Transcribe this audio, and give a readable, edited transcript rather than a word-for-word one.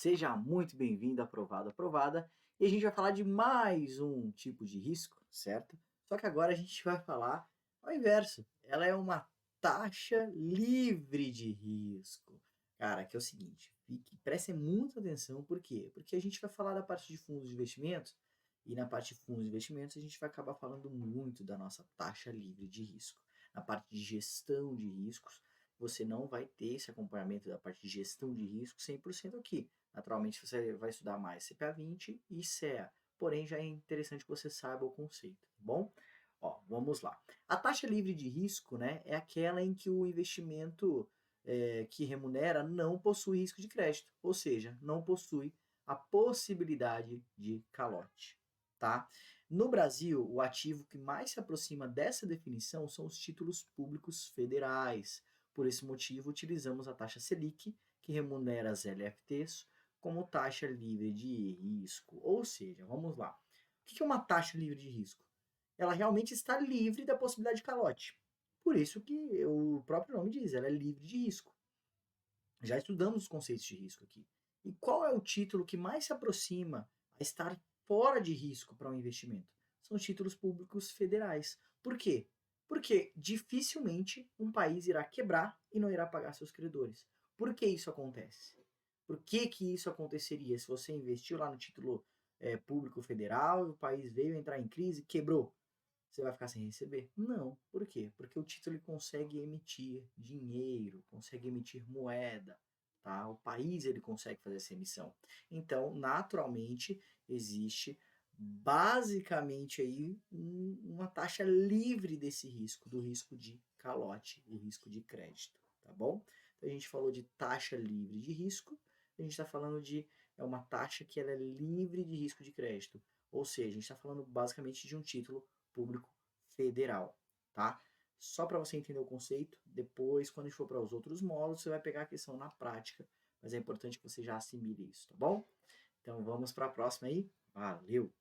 Seja muito bem-vindo, aprovado, aprovada. E a gente vai falar de mais um tipo de risco, certo? Só que agora a gente vai falar ao inverso. Ela é uma taxa livre de risco. Cara, que é o seguinte, prestem muita atenção, por quê? Porque a gente vai falar da parte de fundos de investimentos, e na parte de fundos de investimentos a gente vai acabar falando muito da nossa taxa livre de risco. Na parte de gestão de riscos, você não vai ter esse acompanhamento da parte de gestão de risco 100% aqui. Naturalmente, você vai estudar mais CPA 20 e CEA. Porém, já é interessante que você saiba o conceito, tá bom? Ó, vamos lá. A taxa livre de risco, né, é aquela em que o investimento que remunera não possui risco de crédito, ou seja, não possui a possibilidade de calote, tá? No Brasil, o ativo que mais se aproxima dessa definição são os títulos públicos federais. Por esse motivo, utilizamos a taxa Selic, que remunera as LFTs, como taxa livre de risco. Ou seja, vamos lá. O que é uma taxa livre de risco? Ela realmente está livre da possibilidade de calote. Por isso que o próprio nome diz, ela é livre de risco. Já estudamos os conceitos de risco aqui. E qual é o título que mais se aproxima a estar fora de risco para um investimento? São os títulos públicos federais. Por quê? Porque dificilmente um país irá quebrar e não irá pagar seus credores. Por que isso acontece? Por que isso aconteceria se você investiu lá no título público federal, o país veio entrar em crise, quebrou? Você vai ficar sem receber? Não. Por quê? Porque o título ele consegue emitir dinheiro, consegue emitir moeda, tá? O país ele consegue fazer essa emissão. Então, naturalmente, existe basicamente aí uma taxa livre desse risco, do risco de calote, o risco de crédito, tá bom? Então, a gente falou de taxa livre de risco, a gente está falando de uma taxa que ela é livre de risco de crédito. Ou seja, a gente está falando basicamente de um título público federal, tá? Só para você entender o conceito, depois, quando a gente for para os outros módulos, você vai pegar a questão na prática, mas é importante que você já assimile isso, tá bom? Então vamos para a próxima aí. Valeu!